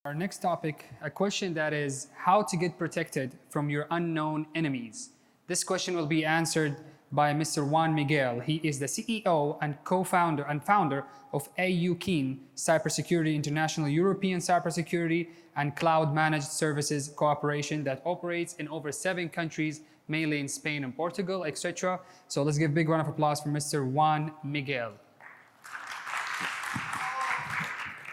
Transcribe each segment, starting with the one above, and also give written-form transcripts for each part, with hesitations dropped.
Our next topic, a question that is how to get protected from your unknown enemies. This question will be answered by Mr. Juan Miguel. He is the CEO and co-founder and founder of Aiuken Cybersecurity International European Cybersecurity and Cloud Managed Services Cooperation that operates in over 7 countries, mainly in Spain and Portugal, etc. So let's give a big round of applause for Mr. Juan Miguel.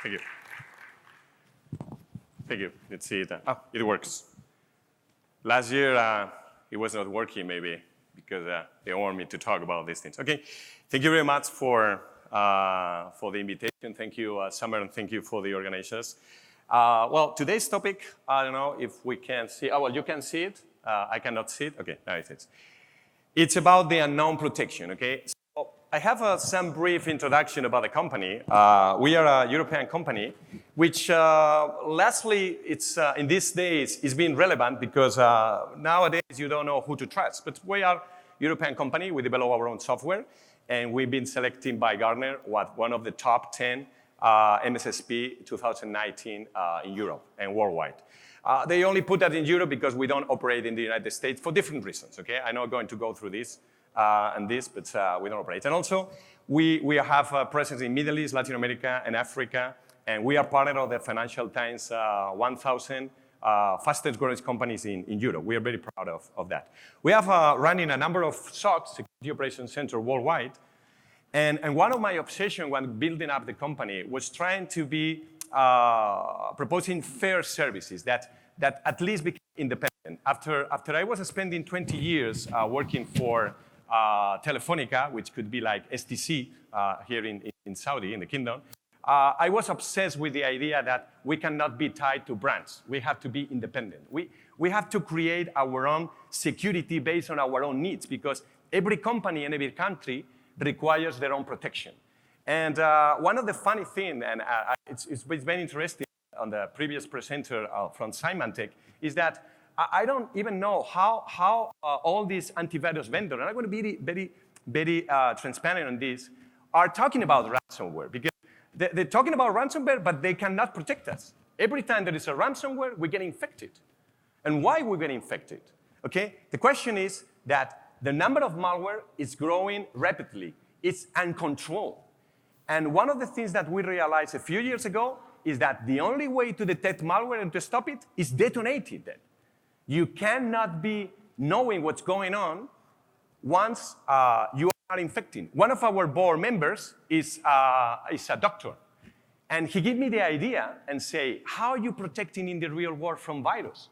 Thank you. Thank you. Let's see it. It works. Last year, it was not working maybe because they want me to talk about these things. Okay. Thank you very much for the invitation. Thank you, Summer, and thank you for the organizers. Well, today's topic, I don't know if we can see. Oh, well, you can see it. I cannot see it. Okay, now it is. It's about the unknown protection, okay? So I have some brief introduction about the company. We are a European company, which lastly, it's in these days is being relevant because nowadays you don't know who to trust. But we are a European company. We develop our own software, and we've been selected by Gartner one of the top 10 MSSP 2019 in Europe and worldwide. They only put that in Europe because we don't operate in the United States for different reasons, okay? I'm not going to go through this and this, but we don't operate. And also, we have a presence in Middle East, Latin America, and Africa, and we are part of the Financial Times 1,000 fastest growing companies in Europe. We are very proud of that. We have running a number of SOCs, Security Operations Center, worldwide. And one of my obsessions when building up the company was trying to be proposing fair services that at least became independent. After I was spending 20 years working for Telefonica, which could be like STC here in Saudi, in the kingdom, I was obsessed with the idea that we cannot be tied to brands. We have to be independent. We have to create our own security based on our own needs because every company in every country requires their own protection. And one of the funny things, and it's very interesting on the previous presenter from Symantec, is that I don't even know how all these antivirus vendors, and I'm going to be very transparent on this, are talking about ransomware. Because they're talking about ransomware, but they cannot protect us. Every time there is a ransomware, we get infected. And why we get infected? Okay? The question is that the number of malware is growing rapidly. It's uncontrolled. And one of the things that we realized a few years ago is that the only way to detect malware and to stop it is detonate it then. You cannot be knowing what's going on once you are infecting. One of our board members is a doctor. And he gave me the idea and say, how are you protecting in the real world from virus?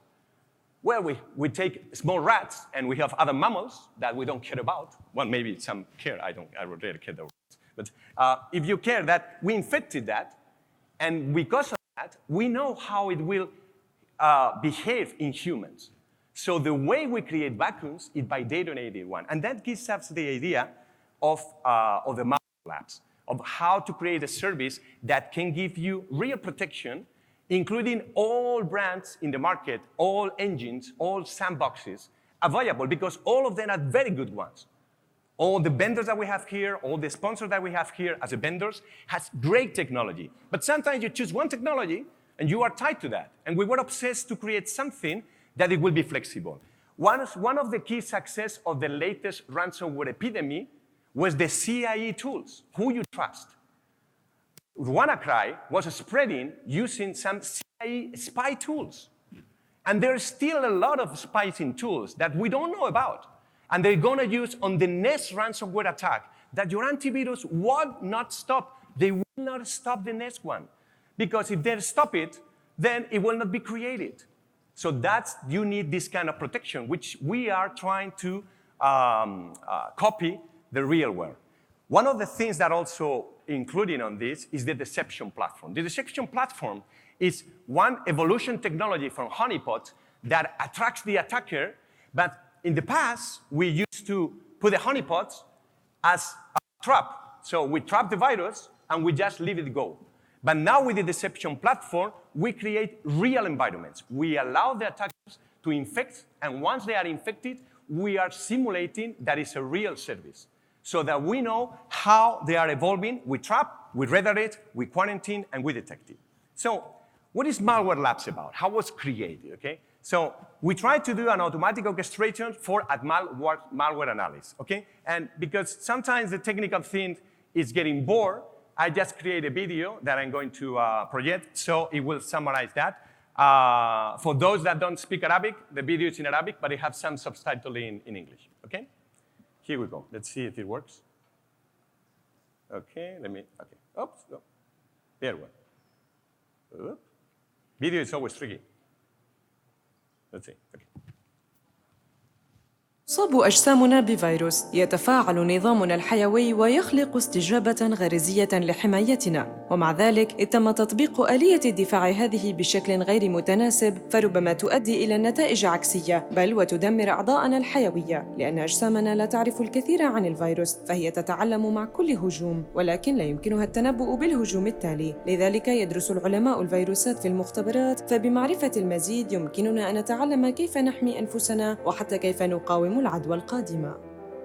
Well, we take small rats and we have other mammals that we don't care about. Well, maybe some care. I really care about rats. But if you care that we infected that, and because of that, we know how it will behave in humans. So the way we create vacuums is by detonating one. And that gives us the idea of the malware labs, of how to create a service that can give you real protection, including all brands in the market, all engines, all sandboxes available, because all of them are very good ones. All the vendors that we have here, all the sponsors that we have here as vendors has great technology. But sometimes you choose one technology and you are tied to that. And we were obsessed to create something that it will be flexible. One of the key success of the latest ransomware epidemic was the CIE tools, who you trust. WannaCry was spreading using some CIE spy tools. And there's still a lot of spying tools that we don't know about. And they're going to use on the next ransomware attack that your antivirus will not stop. They will not stop the next one. Because if they stop it, then it will not be created. So you need this kind of protection, which we are trying to copy the real world. One of the things that also including on this is the deception platform. The deception platform is one evolution technology from honeypot that attracts the attacker, but in the past, we used to put the honeypots as a trap. So we trap the virus, and we just leave it go. But now with the deception platform, we create real environments. We allow the attackers to infect, and once they are infected, we are simulating that it's a real service. So that we know how they are evolving. We trap, we redirect, we quarantine, and we detect it. So what is Malware Labs about? How was created, okay? So we tried to do an automatic orchestration for malware analysis, okay? And because sometimes the technical thing is getting bored, I just create a video that I'm going to project, so it will summarize that. For those that don't speak Arabic, the video is in Arabic, but it has some subtitling in English, okay? Here we go. Let's see if it works. Okay, okay. Oops, no. There we go. Oops. Video is always tricky. Let's see, okay. تصاب أجسامنا بفيروس يتفاعل نظامنا الحيوي ويخلق استجابة غريزية لحمايتنا، ومع ذلك تم تطبيق آلية الدفاع هذه بشكل غير متناسب، فربما تؤدي إلى نتائج عكسية بل وتدمر أعضاءنا الحيوية، لأن أجسامنا لا تعرف الكثير عن الفيروس، فهي تتعلم مع كل هجوم، ولكن لا يمكنها التنبؤ بالهجوم التالي. لذلك يدرس العلماء الفيروسات في المختبرات، فبمعرفة المزيد يمكننا أن نتعلم كيف نحمي أنفسنا وحتى كيف نقاوم العدوى القادمة.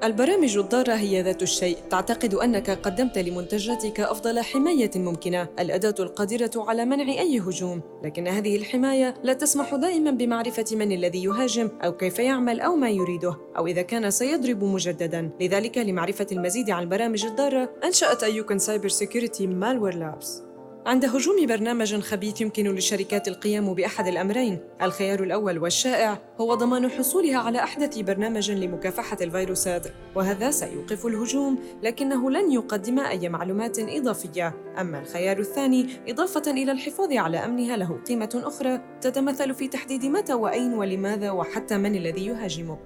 البرامج الضارة هي ذات الشيء، تعتقد أنك قدمت لمنتجاتك أفضل حماية ممكنة، الأداة القادرة على منع أي هجوم، لكن هذه الحماية لا تسمح دائماً بمعرفة من الذي يهاجم أو كيف يعمل أو ما يريده أو إذا كان سيضرب مجدداً. لذلك لمعرفة المزيد عن البرامج الضارة أنشأت Aiuken Cybersecurity Malware Labs. عند هجوم برنامج خبيث يمكن للشركات القيام بأحد الأمرين. الخيار الأول والشائع هو ضمان حصولها على أحدث برنامج لمكافحة الفيروسات، وهذا سيوقف الهجوم لكنه لن يقدم أي معلومات إضافية. أما الخيار الثاني إضافة إلى الحفاظ على أمنها له قيمة أخرى تتمثل في تحديد متى وأين ولماذا وحتى من الذي يهاجمك،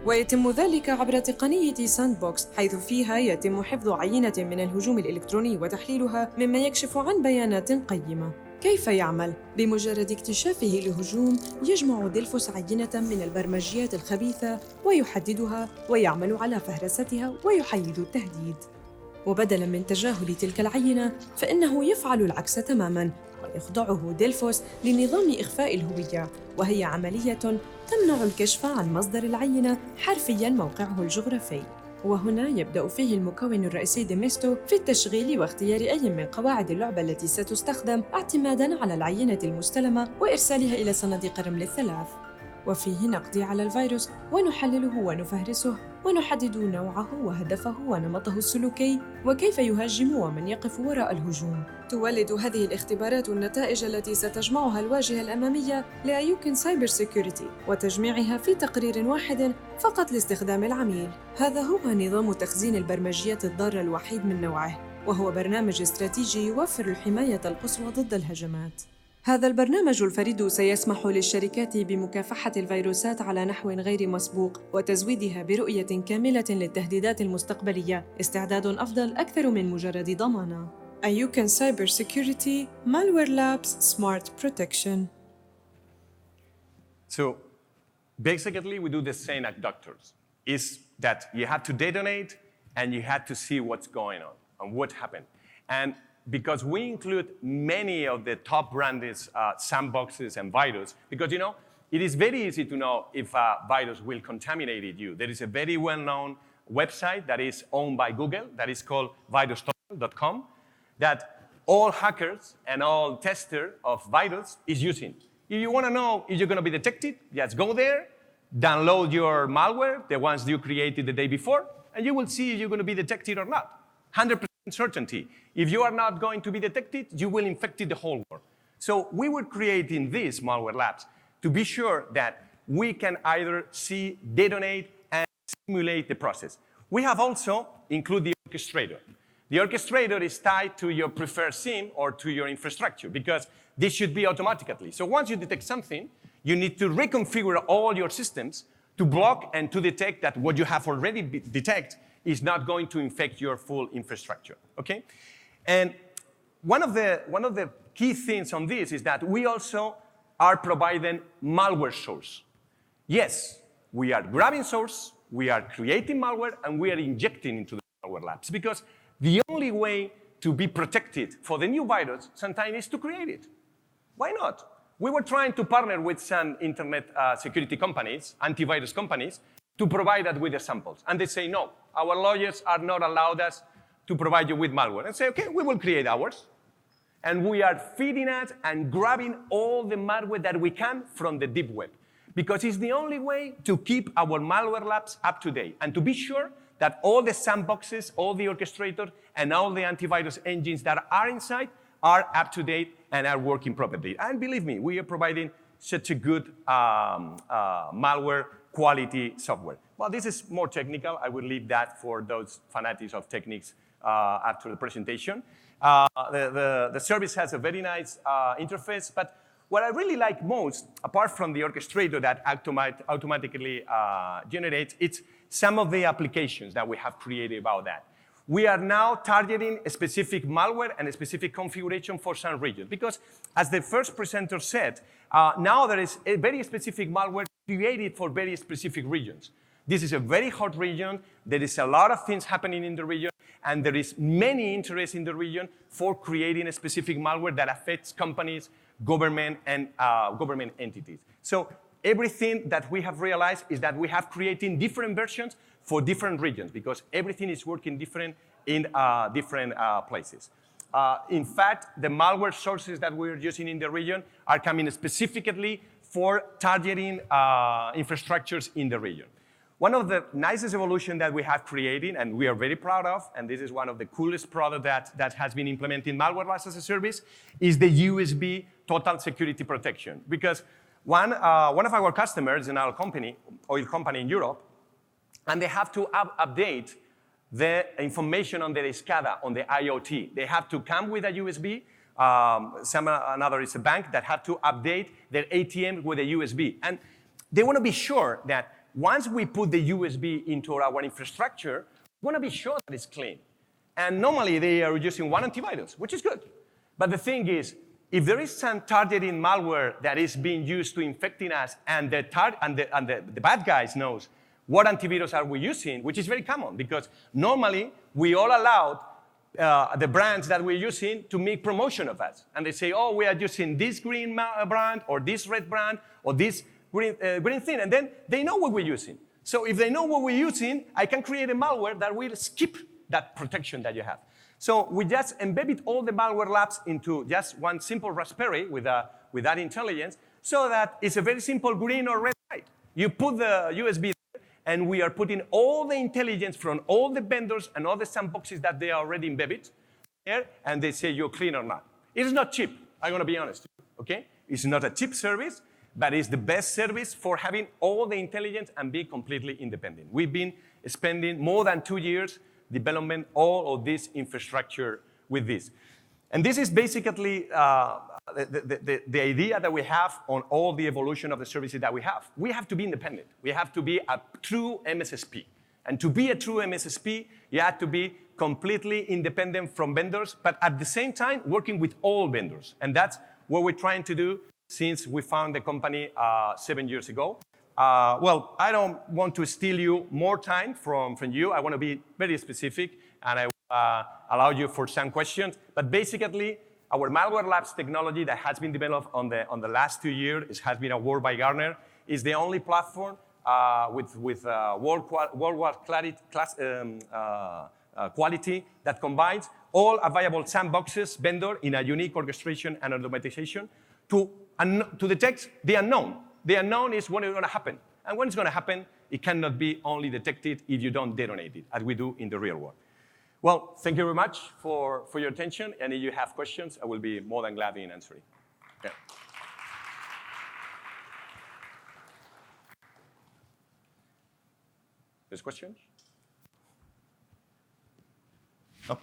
ويتم ذلك عبر تقنية ساند بوكس، حيث فيها يتم حفظ عينة من الهجوم الإلكتروني وتحليلها، مما يكشف عن بيانات قيمة. كيف يعمل؟ بمجرد اكتشافه لهجوم يجمع ديلفوس عينة من البرمجيات الخبيثة ويحددها ويعمل على فهرستها ويحيد التهديد. وبدلاً من تجاهل تلك العينة فإنه يفعل العكس تماماً، ويخضعه ديلفوس لنظام إخفاء الهوية، وهي عملية تمنع الكشف عن مصدر العينة حرفياً موقعه الجغرافي. وهنا يبدأ فيه المكون الرئيسي ديميستو في التشغيل واختيار أي من قواعد اللعبة التي ستستخدم اعتماداً على العينة المستلمة وإرسالها إلى صناديق الرمل الثلاث، وفيه نقضي على الفيروس ونحلله ونفهرسه ونحدد نوعه وهدفه ونمطه السلوكي وكيف يهاجم ومن يقف وراء الهجوم. تولد هذه الاختبارات النتائج التي ستجمعها الواجهة الأمامية لأيوكن سايبر سيكوريتي وتجميعها في تقرير واحد فقط لاستخدام العميل. هذا هو نظام تخزين البرمجيات الضارة الوحيد من نوعه، وهو برنامج استراتيجي يوفر الحماية القصوى ضد الهجمات. هذا البرنامج الفريد سيسمح للشركات بمكافحة الفيروسات على نحو غير مسبوق وتزويدها برؤية كاملة للتهديدات المستقبلية، استعداد أفضل أكثر من مجرد ضمانة. Aiuken Cybersecurity Malware Labs Smart Protection. So basically we do the same at doctors, is that you have to detonate and you have to see what's going on and what happened. And because we include many of the top branded sandboxes and virus, because it is very easy to know if a virus will contaminate you. There is a very well-known website that is owned by Google that is called virus.com that all hackers and all testers of virus is using. If you want to know if you're going to be detected, just go there, download your malware, the ones you created the day before, and you will see if you're going to be detected or not. 100% certainty. If you are not going to be detected, you will infect the whole world. So we were creating these malware labs to be sure that we can either see, detonate, and simulate the process. We have also included the orchestrator. The orchestrator is tied to your preferred SIEM or to your infrastructure because this should be automatically. So once you detect something, you need to reconfigure all your systems to block and to detect that what you have already detected is not going to infect your full infrastructure, okay? And one of the key things on this is that we also are providing malware source. Yes, we are grabbing source, we are creating malware, and we are injecting into the malware labs because the only way to be protected for the new virus sometimes is to create it. Why not? We were trying to partner with some internet security companies, antivirus companies, to provide us with the samples. And they say, no, our lawyers are not allowed us to provide you with malware. And say, okay, we will create ours. And we are feeding it and grabbing all the malware that we can from the deep web, because it's the only way to keep our malware labs up to date and to be sure that all the sandboxes, all the orchestrators, and all the antivirus engines that are inside are up to date and are working properly. And believe me, we are providing such a good malware quality software. Well, this is more technical. I will leave that for those fanatics of techniques after the presentation. The service has a very nice interface, but what I really like most, apart from the orchestrator that automatically generates, it's some of the applications that we have created about that. We are now targeting a specific malware and a specific configuration for some regions, because as the first presenter said, now there is a very specific malware created for very specific regions. This is a very hot region. There is a lot of things happening in the region, and there is many interest in the region for creating a specific malware that affects companies, government, and government entities. So everything that we have realized is that we have creating different versions for different regions, because everything is working different in different places. In fact, the malware sources that we're using in the region are coming specifically for targeting infrastructures in the region. One of the nicest evolution that we have created, and we are very proud of, and this is one of the coolest products that has been implemented in Malware Labs as a service, is the USB Total Security Protection. Because one of our customers in our company, oil company in Europe, and they have to update the information on the SCADA, on the IoT. They have to come with a USB. Another is a bank that have to update their ATM with a USB. And they want to be sure that once we put the USB into our infrastructure, we want to be sure that it's clean. And normally they are using one antivirus, which is good. But the thing is, if there is some targeting malware that is being used to infecting us, and the bad guys knows what antivirus are we using, which is very common, because normally we all allowed the brands that we're using to make promotion of us. And they say, oh, we are using this green brand, or this red brand, or this green thing, and then they know what we're using. So if they know what we're using, I can create a malware that will skip that protection that you have. So we just embedded all the malware labs into just one simple Raspberry with that intelligence, so that it's a very simple green or red light. You put the USB there, and we are putting all the intelligence from all the vendors and all the sandboxes that they are already embedded there, and they say you're clean or not. It is not cheap, I'm going to be honest, okay? It's not a cheap service, but it's the best service for having all the intelligence and be completely independent. We've been spending more than 2 years developing all of this infrastructure with this. And this is basically the idea that we have on all the evolution of the services that we have. We have to be independent. We have to be a true MSSP. And to be a true MSSP, you have to be completely independent from vendors, but at the same time, working with all vendors. And that's what we're trying to do since we found the company 7 years ago. Well, I don't want to steal you more time from you. I want to be very specific, and I allow you for some questions. But basically, our Malware Labs technology that has been developed on the last 2 years, has been awarded by Gartner, is the only platform with worldwide quality that combines all available sandboxes vendor in a unique orchestration and automatization to detect the unknown. The unknown is when it's going to happen. And when it's going to happen, it cannot be only detected if you don't detonate it, as we do in the real world. Well, thank you very much for your attention. And if you have questions, I will be more than glad in answering. Yeah. There's questions? No?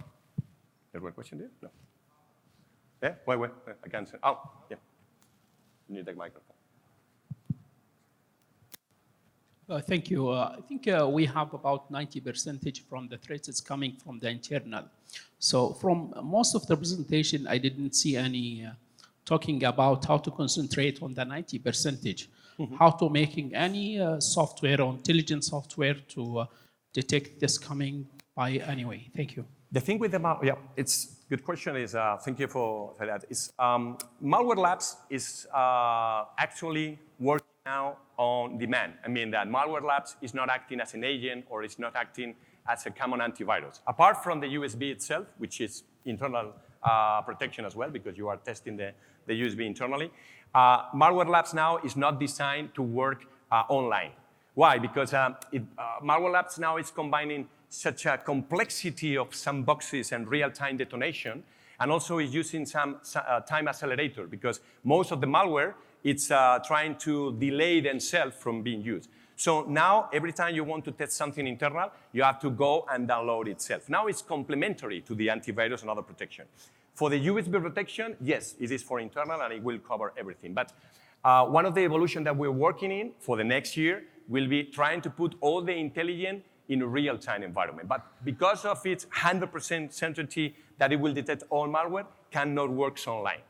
There were questions there? No. Yeah? Wait. I can't say. Oh, yeah. You need the microphone. Thank you. I think we have about 90% from the threats is coming from the internal. So from most of the presentation, I didn't see any talking about how to concentrate on the 90%, how to making any software or intelligent software to detect this coming by anyway. Thank you. The thing with the yeah, it's good question. Is thank you for that. Is Malware Labs is actually working now on demand. I mean that Malware Labs is not acting as an agent or it's not acting as a common antivirus. Apart from the USB itself, which is internal protection as well, because you are testing the USB internally. Malware Labs now is not designed to work online. Why? Because Malware Labs now is combining such a complexity of sandboxes and real-time detonation, and also is using some time accelerator, because most of the malware, it's trying to delay themselves from being used. So now, every time you want to test something internal, you have to go and download itself. Now it's complementary to the antivirus and other protection. For the USB protection, yes, it is for internal and it will cover everything. But one of the evolution that we're working in for the next year will be trying to put all the intelligence in a real-time environment. But because of its 100% certainty that it will detect all malware, cannot work online.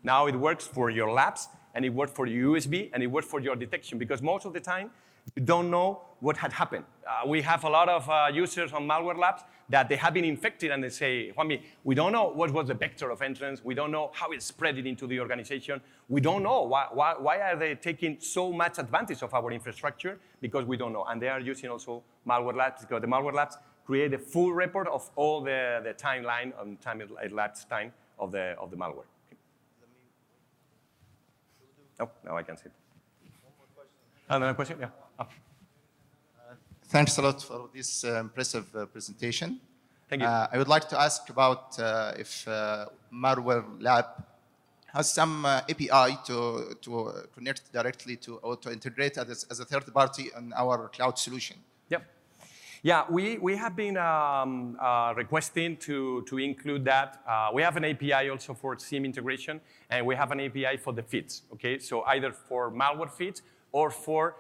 Now it works for your labs, and it works for your USB, and it works for your detection, because most of the time, you don't know what had happened. We have a lot of users on Malware Labs that they have been infected, and they say, Juanmi, we don't know what was the vector of entrance. We don't know how it spread it into the organization. We don't know why are they taking so much advantage of our infrastructure, because we don't know. And they are using also Malware Labs, because the Malware Labs create a full report of all the timeline and elapsed time of the malware. Okay. Oh, now I can see it. Another question? Yeah. Oh. Thanks a lot for this impressive presentation. Thank you. I would like to ask about if Malware Lab has some API to connect directly to, or to integrate as a third party on our cloud solution. Yep. Yeah, we have been requesting to include that. We have an API also for SIEM integration, and we have an API for the feeds, okay? So either for malware feeds or for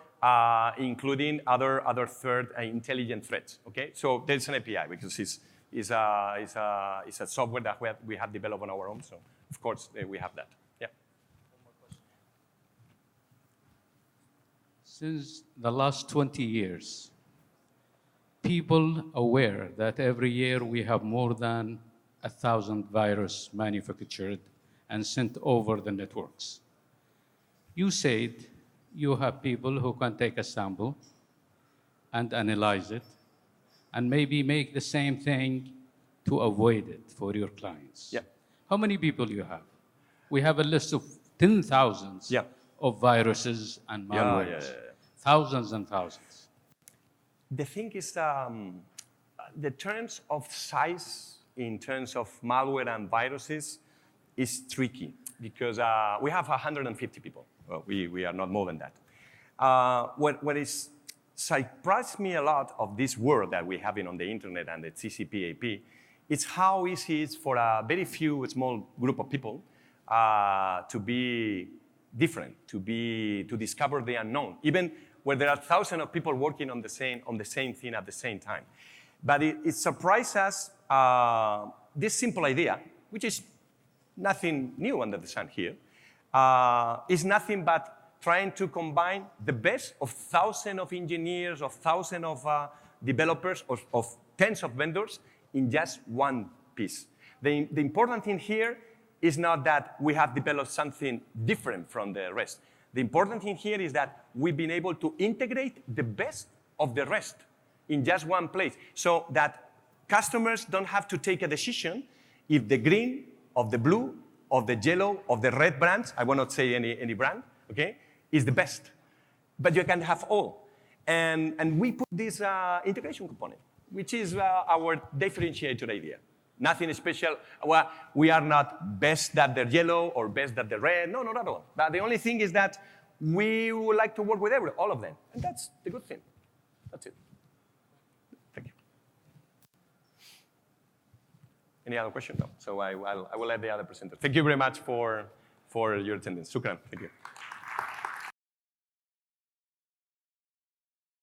including other third intelligent threats, okay? So there's an API, because it's a software that we have developed on our own, so of course we have that, yeah. One more question. Since the last 20 years, people aware that every year we have more than 1,000 viruses manufactured and sent over the networks. You said you have people who can take a sample and analyze it and maybe make the same thing to avoid it for your clients. Yeah. How many people you have? We have a list of 10,000s of viruses and malwares. Thousands and thousands. The thing is, the terms of size in terms of malware and viruses is tricky, because we have 150 people. Well, we are not more than that. What is surprised me a lot of this world that we're having on the internet and the TCP IP, it's how easy it is for a very few small group of people to be different, to discover the unknown, even where there are thousands of people working on the same thing at the same time. But it surprised us, this simple idea, which is nothing new under the sun here, is nothing but trying to combine the best of thousands of engineers, of thousands of developers, of tens of vendors in just one piece. The important thing here is not that we have developed something different from the rest. The important thing here is that we've been able to integrate the best of the rest in just one place, so that customers don't have to take a decision if the green, of the blue, of the yellow, of the red brands, I will not say any brand, okay, is the best. But you can have all. And we put this integration component, which is our differentiator idea. Nothing special. Well, we are not best at the yellow or best at the red. No, not at all. But the only thing is that we would like to work with all of them. And that's the good thing. That's it. Thank you. Any other question? No. So I will let the other presenter. Thank you very much for your attendance. Shukran. Thank you.